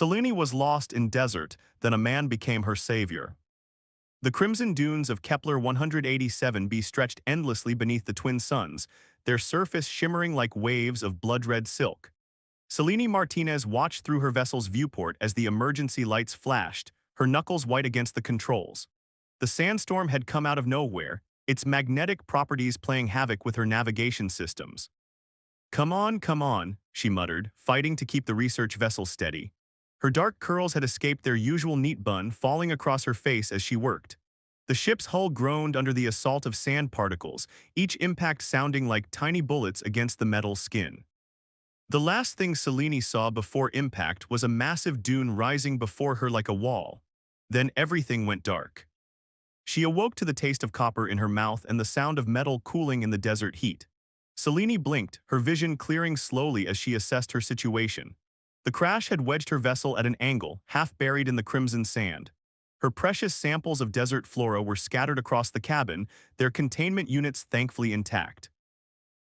Selene was lost in desert, then a man became her savior. The crimson dunes of Kepler 187b stretched endlessly beneath the twin suns, their surface shimmering like waves of blood-red silk. Selene Martinez watched through her vessel's viewport as the emergency lights flashed, her knuckles white against the controls. The sandstorm had come out of nowhere, its magnetic properties playing havoc with her navigation systems. Come on," she muttered, fighting to keep the research vessel steady. Her dark curls had escaped their usual neat bun, falling across her face as she worked. The ship's hull groaned under the assault of sand particles, each impact sounding like tiny bullets against the metal skin. The last thing Selene saw before impact was a massive dune rising before her like a wall. Then everything went dark. She awoke to the taste of copper in her mouth and the sound of metal cooling in the desert heat. Selene blinked, her vision clearing slowly as she assessed her situation. The crash had wedged her vessel at an angle, half buried in the crimson sand. Her precious samples of desert flora were scattered across the cabin, their containment units thankfully intact.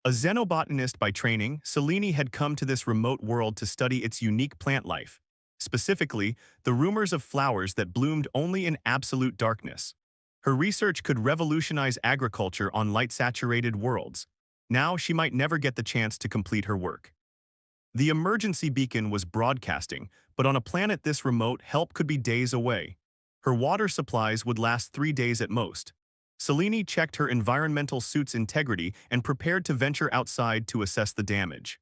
A xenobotanist by training, Selene had come to this remote world to study its unique plant life. Specifically, the rumors of flowers that bloomed only in absolute darkness. Her research could revolutionize agriculture on light-saturated worlds. Now she might never get the chance to complete her work. The emergency beacon was broadcasting, but on a planet this remote, help could be days away. Her water supplies would last 3 days at most. Selene checked her environmental suit's integrity and prepared to venture outside to assess the damage.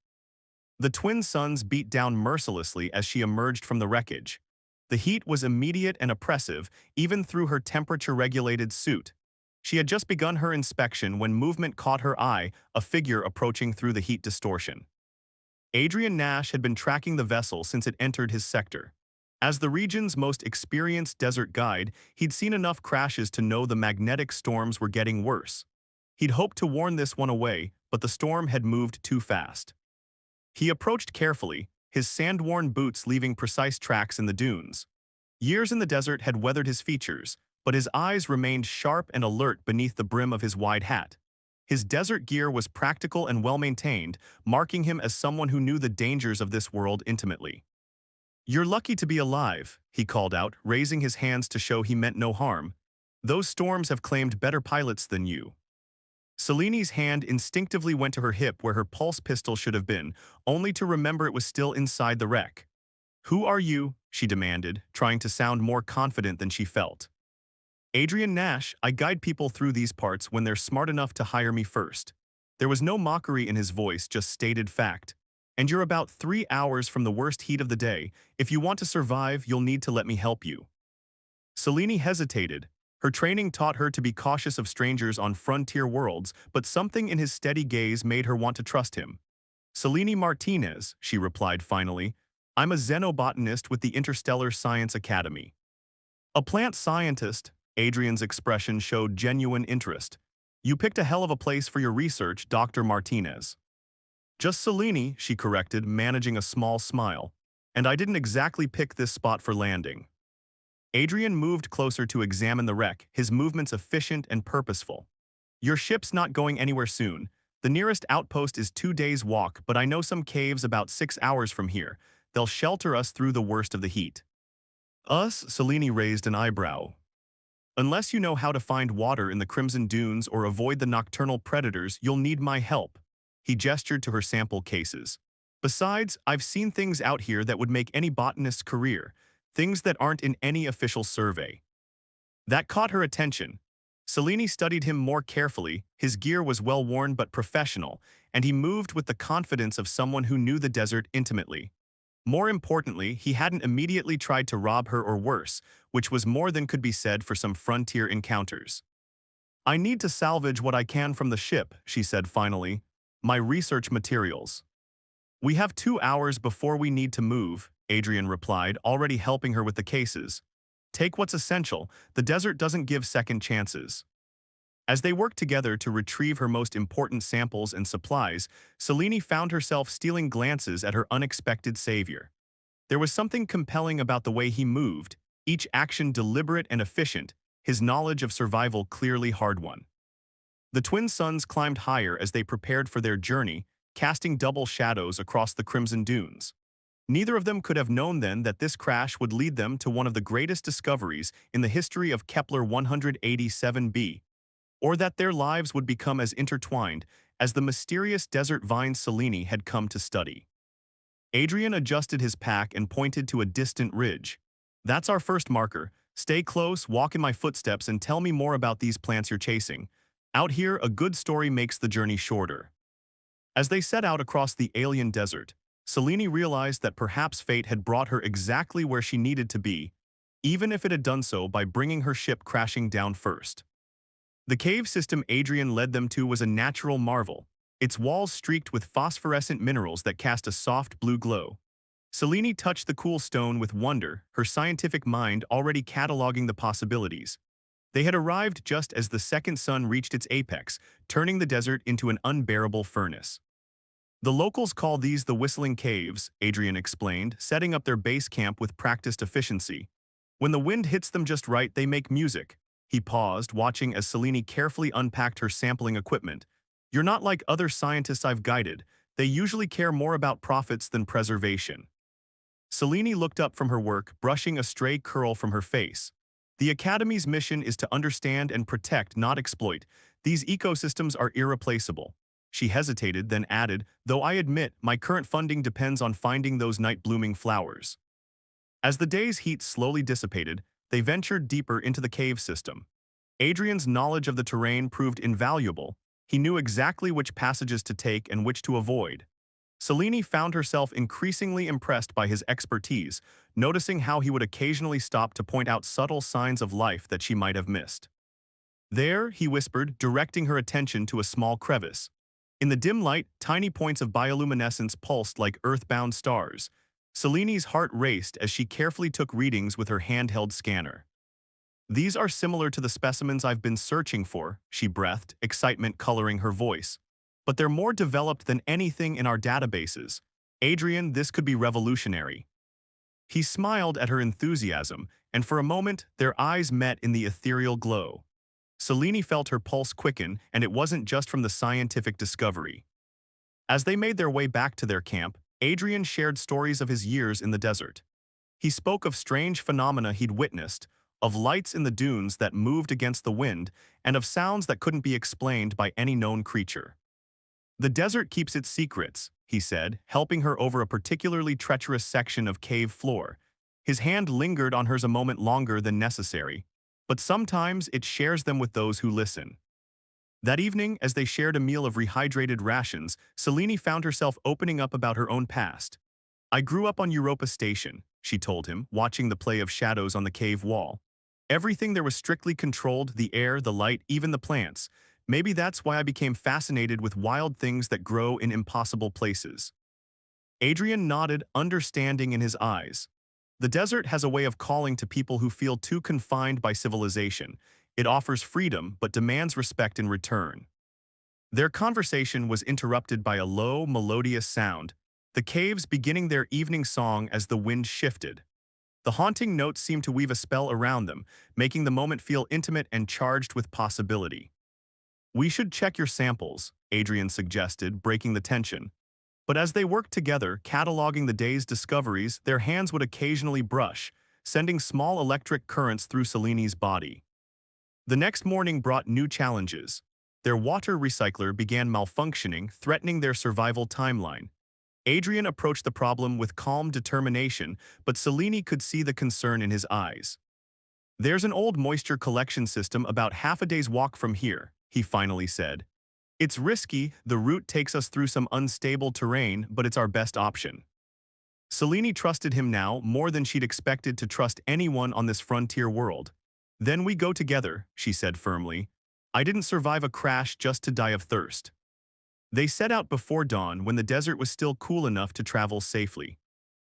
The twin suns beat down mercilessly as she emerged from the wreckage. The heat was immediate and oppressive, even through her temperature-regulated suit. She had just begun her inspection when movement caught her eye, a figure approaching through the heat distortion. Adrian Nash had been tracking the vessel since it entered his sector. As the region's most experienced desert guide, he'd seen enough crashes to know the magnetic storms were getting worse. He'd hoped to warn this one away, but the storm had moved too fast. He approached carefully, his sand-worn boots leaving precise tracks in the dunes. Years in the desert had weathered his features, but his eyes remained sharp and alert beneath the brim of his wide hat. His desert gear was practical and well-maintained, marking him as someone who knew the dangers of this world intimately. "You're lucky to be alive," he called out, raising his hands to show he meant no harm. "Those storms have claimed better pilots than you." Selene's hand instinctively went to her hip where her pulse pistol should have been, only to remember it was still inside the wreck. "Who are you?" she demanded, trying to sound more confident than she felt. "Adrian Nash, I guide people through these parts when they're smart enough to hire me first." There was no mockery in his voice, just stated fact. "And you're about 3 hours from the worst heat of the day. If you want to survive, you'll need to let me help you." Selene hesitated. Her training taught her to be cautious of strangers on frontier worlds, but something in his steady gaze made her want to trust him. "Selene Martinez," she replied finally. "I'm a xenobotanist with the Interstellar Science Academy." "A plant scientist?" Adrian's expression showed genuine interest. "You picked a hell of a place for your research, Dr. Martinez." "Just Selene," she corrected, managing a small smile. "And I didn't exactly pick this spot for landing." Adrian moved closer to examine the wreck, his movements efficient and purposeful. "Your ship's not going anywhere soon. The nearest outpost is 2 days' walk, but I know some caves about 6 hours from here. They'll shelter us through the worst of the heat." "Us?" Selene raised an eyebrow. "Unless you know how to find water in the Crimson Dunes or avoid the nocturnal predators, you'll need my help." He gestured to her sample cases. "Besides, I've seen things out here that would make any botanist's career, things that aren't in any official survey." That caught her attention. Selene studied him more carefully, his gear was well-worn but professional, and he moved with the confidence of someone who knew the desert intimately. More importantly, he hadn't immediately tried to rob her or worse, which was more than could be said for some frontier encounters. "I need to salvage what I can from the ship," she said finally. "My research materials." "We have 2 hours before we need to move," Adrian replied, already helping her with the cases. "Take what's essential, the desert doesn't give second chances." As they worked together to retrieve her most important samples and supplies, Selene found herself stealing glances at her unexpected savior. There was something compelling about the way he moved, each action deliberate and efficient, his knowledge of survival clearly hard-won. The twin suns climbed higher as they prepared for their journey, casting double shadows across the crimson dunes. Neither of them could have known then that this crash would lead them to one of the greatest discoveries in the history of Kepler 187b, or that their lives would become as intertwined as the mysterious desert vine Selene had come to study. Adrian adjusted his pack and pointed to a distant ridge. "That's our first marker. Stay close, walk in my footsteps, and tell me more about these plants you're chasing. Out here, a good story makes the journey shorter." As they set out across the alien desert, Selene realized that perhaps fate had brought her exactly where she needed to be, even if it had done so by bringing her ship crashing down first. The cave system Adrian led them to was a natural marvel, its walls streaked with phosphorescent minerals that cast a soft blue glow. Selene touched the cool stone with wonder, her scientific mind already cataloging the possibilities. They had arrived just as the second sun reached its apex, turning the desert into an unbearable furnace. "The locals call these the Whistling Caves," Adrian explained, setting up their base camp with practiced efficiency. "When the wind hits them just right, they make music." He paused, watching as Selene carefully unpacked her sampling equipment. "You're not like other scientists I've guided. They usually care more about profits than preservation." Selene looked up from her work, brushing a stray curl from her face. "The Academy's mission is to understand and protect, not exploit. These ecosystems are irreplaceable." She hesitated, then added, "Though I admit, my current funding depends on finding those night-blooming flowers." As the day's heat slowly dissipated, they ventured deeper into the cave system. Adrian's knowledge of the terrain proved invaluable. He knew exactly which passages to take and which to avoid. Selene found herself increasingly impressed by his expertise, noticing how he would occasionally stop to point out subtle signs of life that she might have missed. "There," he whispered, directing her attention to a small crevice. In the dim light, tiny points of bioluminescence pulsed like earthbound stars. Selene's heart raced as she carefully took readings with her handheld scanner. "These are similar to the specimens I've been searching for," she breathed, excitement coloring her voice. "But they're more developed than anything in our databases. Adrian, this could be revolutionary." He smiled at her enthusiasm, and for a moment, their eyes met in the ethereal glow. Selene felt her pulse quicken, and it wasn't just from the scientific discovery. As they made their way back to their camp, Adrian shared stories of his years in the desert. He spoke of strange phenomena he'd witnessed, of lights in the dunes that moved against the wind, and of sounds that couldn't be explained by any known creature. "The desert keeps its secrets," he said, helping her over a particularly treacherous section of cave floor. His hand lingered on hers a moment longer than necessary, but sometimes it shares them with those who listen. That evening, as they shared a meal of rehydrated rations, Selene found herself opening up about her own past. "I grew up on Europa Station," she told him, watching the play of shadows on the cave wall. "Everything there was strictly controlled, the air, the light, even the plants. Maybe that's why I became fascinated with wild things that grow in impossible places." Adrian nodded, understanding in his eyes. The desert has a way of calling to people who feel too confined by civilization. It offers freedom, but demands respect in return. Their conversation was interrupted by a low, melodious sound, the caves beginning their evening song as the wind shifted. The haunting notes seemed to weave a spell around them, making the moment feel intimate and charged with possibility. "We should check your samples," Adrian suggested, breaking the tension. But as they worked together, cataloging the day's discoveries, their hands would occasionally brush, sending small electric currents through Selene's body. The next morning brought new challenges. Their water recycler began malfunctioning, threatening their survival timeline. Adrian approached the problem with calm determination, but Selene could see the concern in his eyes. "There's an old moisture collection system about half a day's walk from here," he finally said. "It's risky, the route takes us through some unstable terrain, but it's our best option." Selene trusted him now more than she'd expected to trust anyone on this frontier world. "Then we go together," she said firmly. "I didn't survive a crash just to die of thirst." They set out before dawn when the desert was still cool enough to travel safely.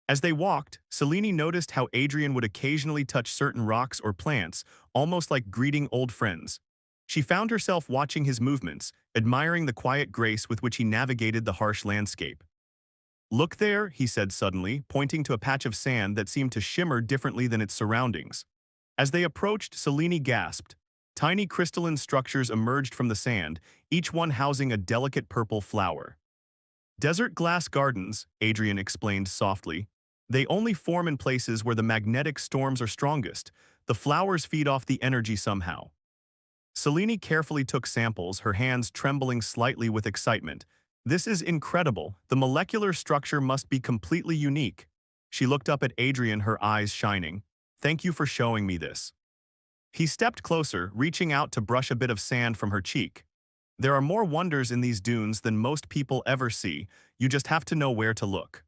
As they walked, Selene noticed how Adrian would occasionally touch certain rocks or plants, almost like greeting old friends. She found herself watching his movements, admiring the quiet grace with which he navigated the harsh landscape. "Look there," he said suddenly, pointing to a patch of sand that seemed to shimmer differently than its surroundings. As they approached, Selene gasped. Tiny crystalline structures emerged from the sand, each one housing a delicate purple flower. "Desert glass gardens," Adrian explained softly. They only form in places where the magnetic storms are strongest. The flowers feed off the energy somehow. Selene carefully took samples, her hands trembling slightly with excitement. This is incredible. The molecular structure must be completely unique. She looked up at Adrian, her eyes shining. Thank you for showing me this. He stepped closer, reaching out to brush a bit of sand from her cheek. There are more wonders in these dunes than most people ever see. You just have to know where to look.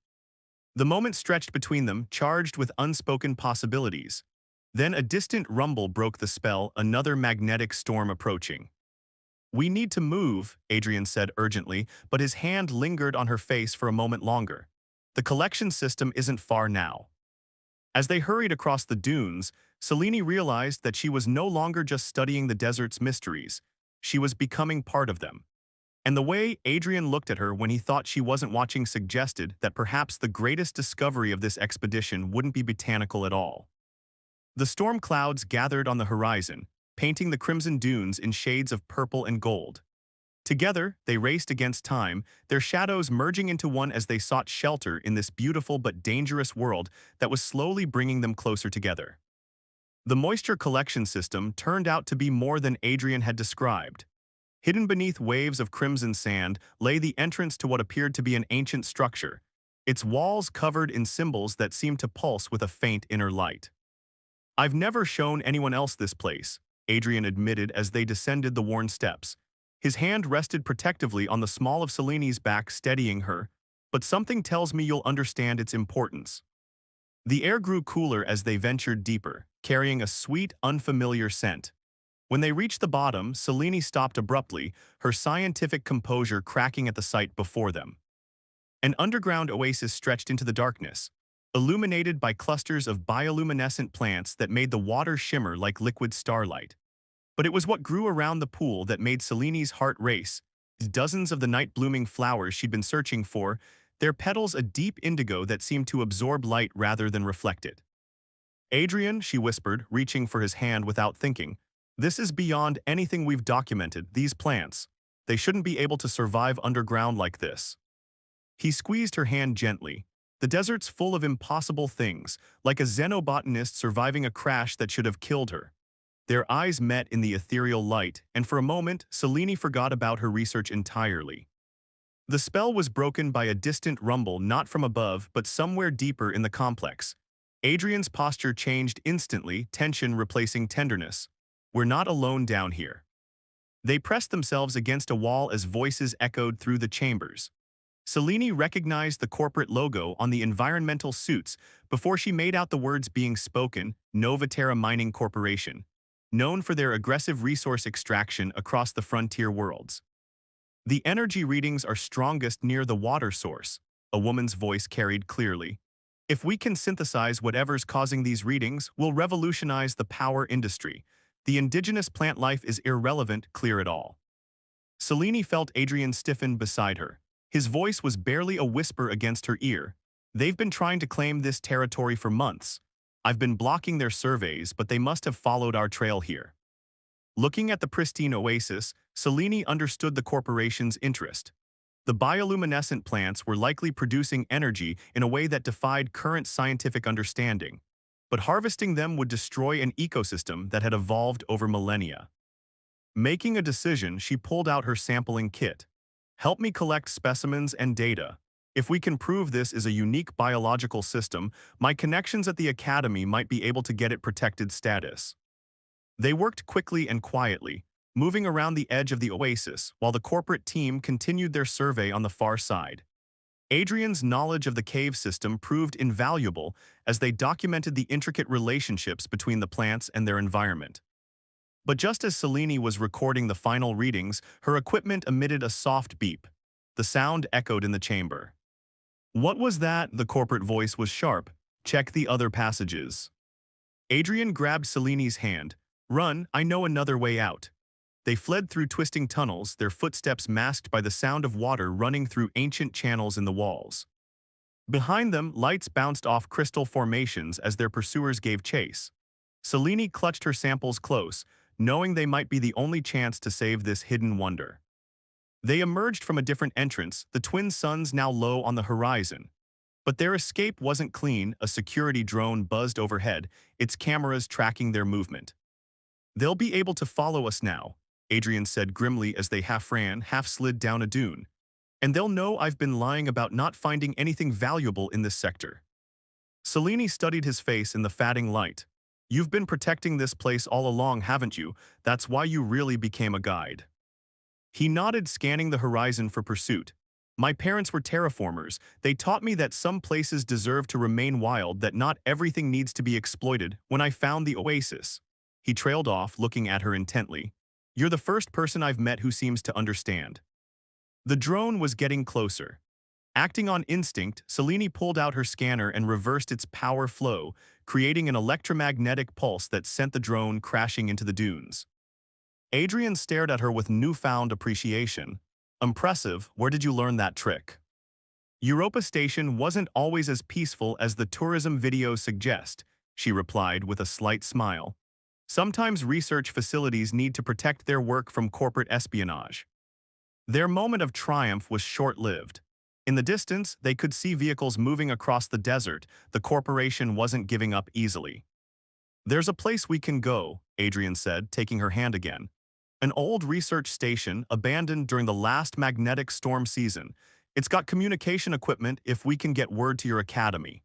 The moment stretched between them, charged with unspoken possibilities. Then a distant rumble broke the spell, another magnetic storm approaching. We need to move, Adrian said urgently, but his hand lingered on her face for a moment longer. The collection system isn't far now. As they hurried across the dunes, Selene realized that she was no longer just studying the desert's mysteries. She was becoming part of them. And the way Adrian looked at her when he thought she wasn't watching suggested that perhaps the greatest discovery of this expedition wouldn't be botanical at all. The storm clouds gathered on the horizon, painting the crimson dunes in shades of purple and gold. Together, they raced against time, their shadows merging into one as they sought shelter in this beautiful but dangerous world that was slowly bringing them closer together. The moisture collection system turned out to be more than Adrian had described. Hidden beneath waves of crimson sand lay the entrance to what appeared to be an ancient structure, its walls covered in symbols that seemed to pulse with a faint inner light. I've never shown anyone else this place, Adrian admitted as they descended the worn steps. His hand rested protectively on the small of Selene's back, steadying her, but something tells me you'll understand its importance. The air grew cooler as they ventured deeper, carrying a sweet, unfamiliar scent. When they reached the bottom, Selene stopped abruptly, her scientific composure cracking at the sight before them. An underground oasis stretched into the darkness, illuminated by clusters of bioluminescent plants that made the water shimmer like liquid starlight. But it was what grew around the pool that made Selene's heart race. Dozens of the night-blooming flowers she'd been searching for, their petals a deep indigo that seemed to absorb light rather than reflect it. Adrian, she whispered, reaching for his hand without thinking, this is beyond anything we've documented, these plants. They shouldn't be able to survive underground like this. He squeezed her hand gently. The desert's full of impossible things, like a xenobotanist surviving a crash that should have killed her. Their eyes met in the ethereal light, and for a moment, Selene forgot about her research entirely. The spell was broken by a distant rumble not from above but somewhere deeper in the complex. Adrian's posture changed instantly, tension replacing tenderness. We're not alone down here. They pressed themselves against a wall as voices echoed through the chambers. Selene recognized the corporate logo on the environmental suits before she made out the words being spoken, Novaterra Mining Corporation, known for their aggressive resource extraction across the frontier worlds. The energy readings are strongest near the water source, a woman's voice carried clearly. If we can synthesize whatever's causing these readings, we'll revolutionize the power industry. The indigenous plant life is irrelevant, clear it all. Selene felt Adrian stiffen beside her. His voice was barely a whisper against her ear. They've been trying to claim this territory for months. I've been blocking their surveys, but they must have followed our trail here. Looking at the pristine oasis, Selene understood the corporation's interest. The bioluminescent plants were likely producing energy in a way that defied current scientific understanding, but harvesting them would destroy an ecosystem that had evolved over millennia. Making a decision, she pulled out her sampling kit. Help me collect specimens and data. If we can prove this is a unique biological system, my connections at the academy might be able to get it protected status. They worked quickly and quietly, moving around the edge of the oasis while the corporate team continued their survey on the far side. Adrian's knowledge of the cave system proved invaluable as they documented the intricate relationships between the plants and their environment. But just as Selene was recording the final readings, her equipment emitted a soft beep. The sound echoed in the chamber. What was that? The corporate voice was sharp. Check the other passages. Adrian grabbed Selene's hand. Run, I know another way out. They fled through twisting tunnels, their footsteps masked by the sound of water running through ancient channels in the walls. Behind them, lights bounced off crystal formations as their pursuers gave chase. Selene clutched her samples close, knowing they might be the only chance to save this hidden wonder. They emerged from a different entrance, the twin suns now low on the horizon. But their escape wasn't clean. A security drone buzzed overhead, its cameras tracking their movement. "They'll be able to follow us now," Adrian said grimly as they half ran, half slid down a dune. "And they'll know I've been lying about not finding anything valuable in this sector." Cellini studied his face in the fading light. "You've been protecting this place all along, haven't you? That's why you really became a guide." He nodded, scanning the horizon for pursuit. "My parents were terraformers. They taught me that some places deserve to remain wild, that not everything needs to be exploited. When I found the oasis." He trailed off, looking at her intently. "You're the first person I've met who seems to understand." The drone was getting closer. Acting on instinct, Cellini pulled out her scanner and reversed its power flow, creating an electromagnetic pulse that sent the drone crashing into the dunes. Adrian stared at her with newfound appreciation. "Impressive, where did you learn that trick?" "Europa Station wasn't always as peaceful as the tourism videos suggest," she replied with a slight smile. "Sometimes research facilities need to protect their work from corporate espionage." Their moment of triumph was short-lived. In the distance, they could see vehicles moving across the desert. The corporation wasn't giving up easily. "There's a place we can go," Adrian said, taking her hand again. "An old research station, abandoned during the last magnetic storm season. It's got communication equipment if we can get word to your academy."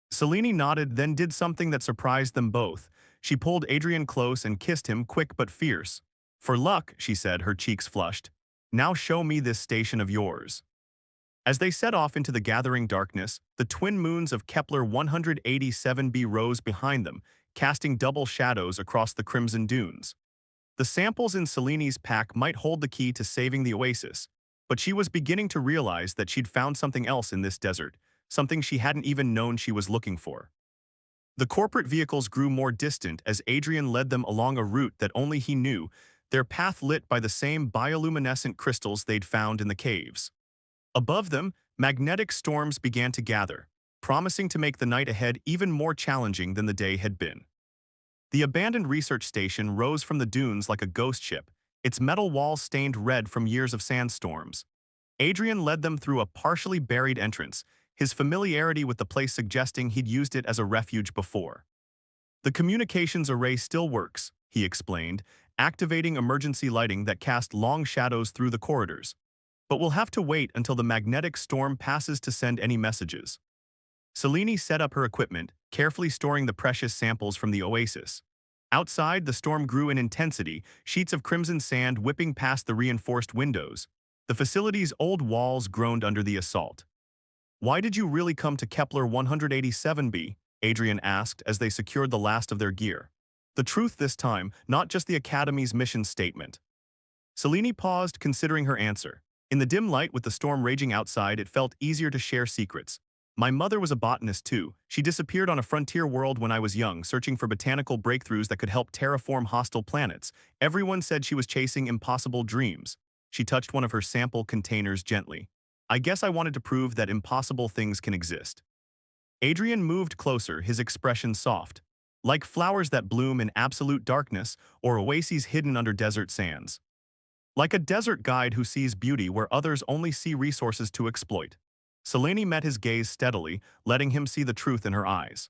Cellini nodded, then did something that surprised them both. She pulled Adrian close and kissed him, quick but fierce. "For luck," she said, her cheeks flushed. "Now show me this station of yours." As they set off into the gathering darkness, the twin moons of Kepler 187b rose behind them, casting double shadows across the crimson dunes. The samples in Cellini's pack might hold the key to saving the oasis, but she was beginning to realize that she'd found something else in this desert, something she hadn't even known she was looking for. The corporate vehicles grew more distant as Adrian led them along a route that only he knew, their path lit by the same bioluminescent crystals they'd found in the caves. Above them, magnetic storms began to gather, promising to make the night ahead even more challenging than the day had been. The abandoned research station rose from the dunes like a ghost ship, its metal walls stained red from years of sandstorms. Adrian led them through a partially buried entrance, his familiarity with the place suggesting he'd used it as a refuge before. "The communications array still works," he explained, activating emergency lighting that cast long shadows through the corridors. "But we'll have to wait until the magnetic storm passes to send any messages." Cellini set up her equipment, carefully storing the precious samples from the oasis. Outside, the storm grew in intensity, sheets of crimson sand whipping past the reinforced windows. The facility's old walls groaned under the assault. "Why did you really come to Kepler 187b?" Adrian asked as they secured the last of their gear. "The truth this time, not just the Academy's mission statement." Cellini paused, considering her answer. In the dim light with the storm raging outside, it felt easier to share secrets. "My mother was a botanist too. She disappeared on a frontier world when I was young, searching for botanical breakthroughs that could help terraform hostile planets. Everyone said she was chasing impossible dreams." She touched one of her sample containers gently. "I guess I wanted to prove that impossible things can exist." Adrian moved closer, his expression soft. "Like flowers that bloom in absolute darkness or oases hidden under desert sands. Like a desert guide who sees beauty where others only see resources to exploit." Cellini met his gaze steadily, letting him see the truth in her eyes.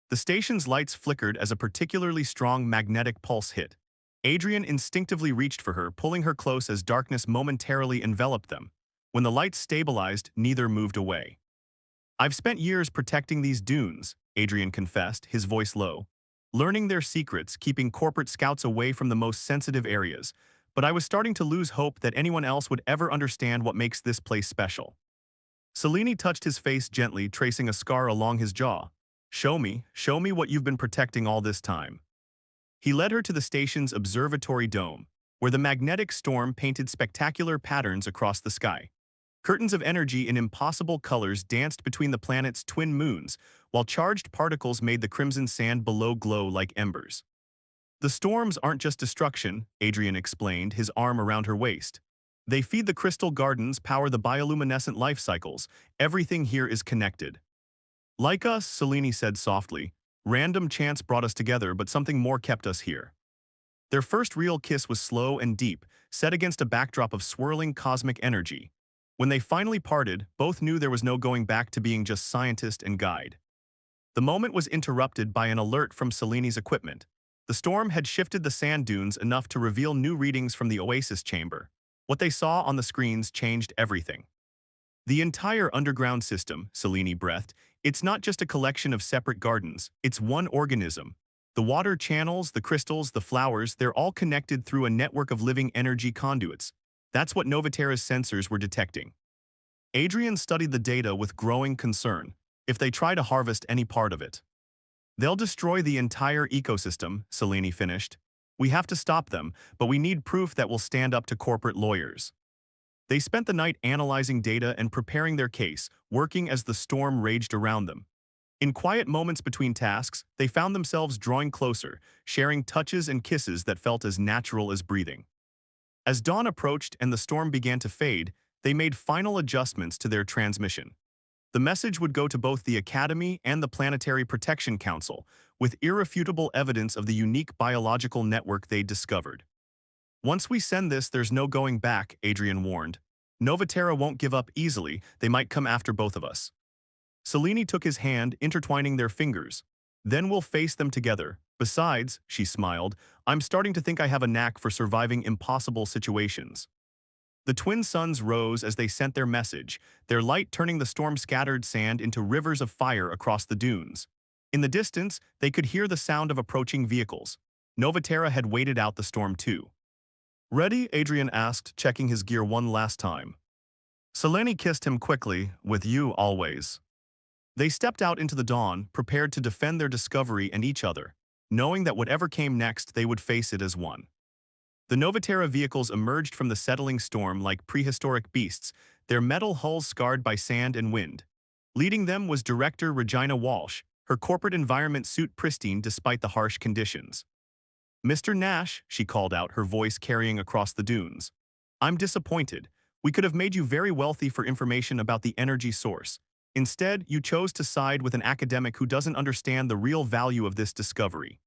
The station's lights flickered as a particularly strong magnetic pulse hit. Adrian instinctively reached for her, pulling her close as darkness momentarily enveloped them. When the lights stabilized, neither moved away. "I've spent years protecting these dunes," Adrian confessed, his voice low. "Learning their secrets, keeping corporate scouts away from the most sensitive areas. But I was starting to lose hope that anyone else would ever understand what makes this place special." Cellini touched his face gently, tracing a scar along his jaw. Show me what you've been protecting all this time." He led her to the station's observatory dome, where the magnetic storm painted spectacular patterns across the sky. Curtains of energy in impossible colors danced between the planet's twin moons, while charged particles made the crimson sand below glow like embers. "The storms aren't just destruction," Adrian explained, his arm around her waist. "They feed the crystal gardens, power the bioluminescent life cycles. Everything here is connected." "Like us," Cellini said softly. "Random chance brought us together, but something more kept us here." Their first real kiss was slow and deep, set against a backdrop of swirling cosmic energy. When they finally parted, both knew there was no going back to being just scientist and guide. The moment was interrupted by an alert from Seleni's equipment. The storm had shifted the sand dunes enough to reveal new readings from the Oasis chamber. What they saw on the screens changed everything. The entire underground system, Selene breathed, it's not just a collection of separate gardens, it's one organism. The water channels, the crystals, the flowers, they're all connected through a network of living energy conduits. That's what Novaterra's sensors were detecting. Adrian studied the data with growing concern. If they try to harvest any part of it, they'll destroy the entire ecosystem, Selene finished. We have to stop them, but we need proof that will stand up to corporate lawyers. They spent the night analyzing data and preparing their case, working as the storm raged around them. In quiet moments between tasks, they found themselves drawing closer, sharing touches and kisses that felt as natural as breathing. As dawn approached and the storm began to fade, they made final adjustments to their transmission. The message would go to both the Academy and the Planetary Protection Council, with irrefutable evidence of the unique biological network they'd discovered. Once we send this, there's no going back, Adrian warned. Novaterra won't give up easily, they might come after both of us. Selene took his hand, intertwining their fingers. Then we'll face them together. Besides, she smiled, I'm starting to think I have a knack for surviving impossible situations. The twin suns rose as they sent their message, their light turning the storm-scattered sand into rivers of fire across the dunes. In the distance, they could hear the sound of approaching vehicles. Novaterra had waited out the storm too. Ready? Adrian asked, checking his gear one last time. Selene kissed him quickly, with you always. They stepped out into the dawn, prepared to defend their discovery and each other, knowing that whatever came next they would face it as one. The Novaterra vehicles emerged from the settling storm like prehistoric beasts, their metal hulls scarred by sand and wind. Leading them was Director Regina Walsh, her corporate environment suit pristine despite the harsh conditions. Mr. Nash, she called out, her voice carrying across the dunes. I'm disappointed. We could have made you very wealthy for information about the energy source. Instead, you chose to side with an academic who doesn't understand the real value of this discovery.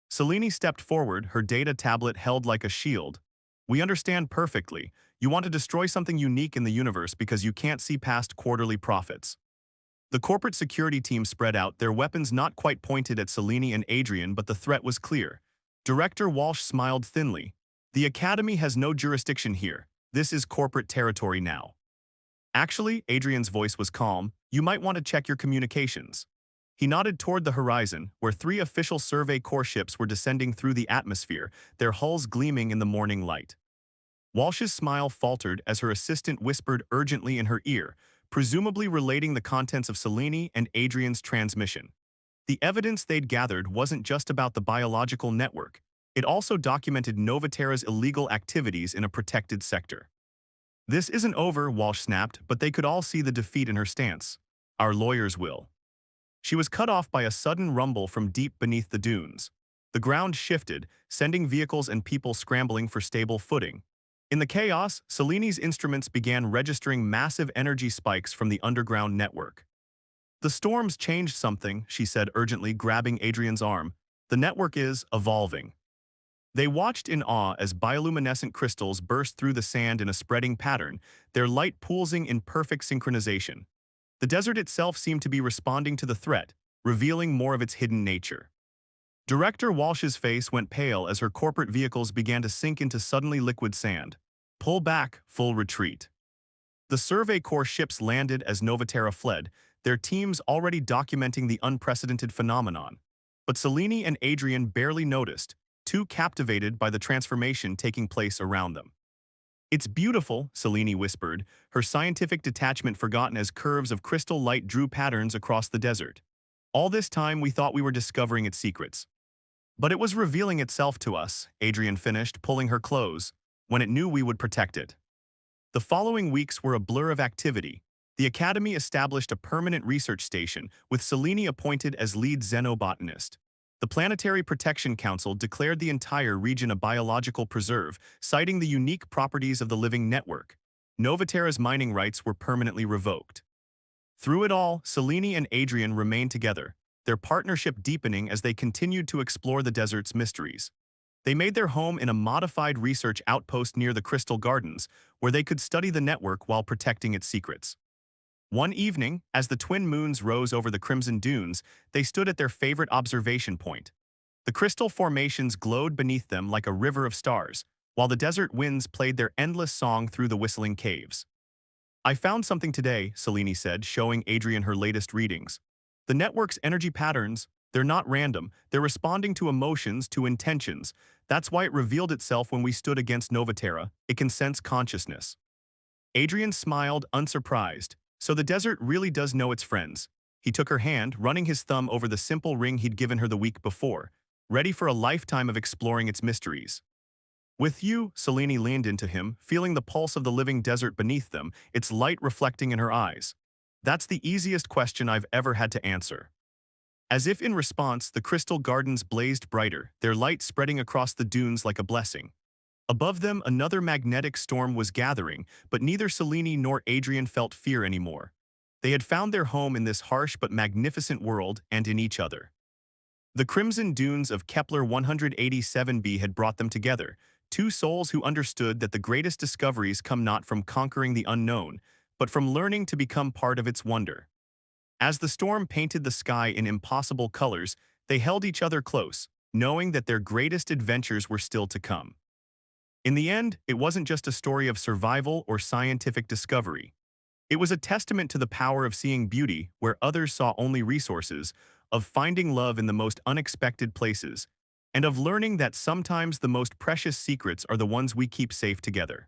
Selene stepped forward, her data tablet held like a shield. We understand perfectly. You want to destroy something unique in the universe because you can't see past quarterly profits. The corporate security team spread out, their weapons not quite pointed at Selene and Adrian, but the threat was clear. Director Walsh smiled thinly. The Academy has no jurisdiction here. This is corporate territory now. Actually, Adrian's voice was calm, you might want to check your communications. He nodded toward the horizon, where 3 official Survey Corps ships were descending through the atmosphere, their hulls gleaming in the morning light. Walsh's smile faltered as her assistant whispered urgently in her ear, presumably relating the contents of Selene and Adrian's transmission. The evidence they'd gathered wasn't just about the biological network. It also documented Novaterra's illegal activities in a protected sector. This isn't over, Walsh snapped, but they could all see the defeat in her stance. Our lawyers will. She was cut off by a sudden rumble from deep beneath the dunes. The ground shifted, sending vehicles and people scrambling for stable footing. In the chaos, Selene's instruments began registering massive energy spikes from the underground network. The storms changed something, she said urgently, grabbing Adrian's arm. The network is evolving. They watched in awe as bioluminescent crystals burst through the sand in a spreading pattern, their light pulsing in perfect synchronization. The desert itself seemed to be responding to the threat, revealing more of its hidden nature. Director Walsh's face went pale as her corporate vehicles began to sink into suddenly liquid sand. Pull back, full retreat. The Survey Corps ships landed as Novaterra fled, their teams already documenting the unprecedented phenomenon. But Selene and Adrian barely noticed, too captivated by the transformation taking place around them. It's beautiful, Selene whispered, her scientific detachment forgotten as curves of crystal light drew patterns across the desert. All this time we thought we were discovering its secrets. But it was revealing itself to us, Adrian finished, pulling her close, when it knew we would protect it. The following weeks were a blur of activity. The Academy established a permanent research station, with Selene appointed as lead xenobotanist. The Planetary Protection Council declared the entire region a biological preserve, citing the unique properties of the living network. Novaterra's mining rights were permanently revoked. Through it all, Selene and Adrian remained together, their partnership deepening as they continued to explore the desert's mysteries. They made their home in a modified research outpost near the Crystal Gardens, where they could study the network while protecting its secrets. One evening, as the twin moons rose over the Crimson Dunes, they stood at their favorite observation point. The crystal formations glowed beneath them like a river of stars, while the desert winds played their endless song through the whistling caves. I found something today, Selene said, showing Adrian her latest readings. The network's energy patterns, they're not random, they're responding to emotions, to intentions. That's why it revealed itself when we stood against Novaterra. It can sense consciousness. Adrian smiled, unsurprised. So the desert really does know its friends. He took her hand, running his thumb over the simple ring he'd given her the week before, ready for a lifetime of exploring its mysteries. With you, Selene leaned into him, feeling the pulse of the living desert beneath them, its light reflecting in her eyes. That's the easiest question I've ever had to answer. As if in response, the crystal gardens blazed brighter, their light spreading across the dunes like a blessing. Above them, another magnetic storm was gathering, but neither Selene nor Adrian felt fear anymore. They had found their home in this harsh but magnificent world and in each other. The crimson dunes of Kepler 187b had brought them together, two souls who understood that the greatest discoveries come not from conquering the unknown, but from learning to become part of its wonder. As the storm painted the sky in impossible colors, they held each other close, knowing that their greatest adventures were still to come. In the end, it wasn't just a story of survival or scientific discovery. It was a testament to the power of seeing beauty where others saw only resources, of finding love in the most unexpected places, and of learning that sometimes the most precious secrets are the ones we keep safe together.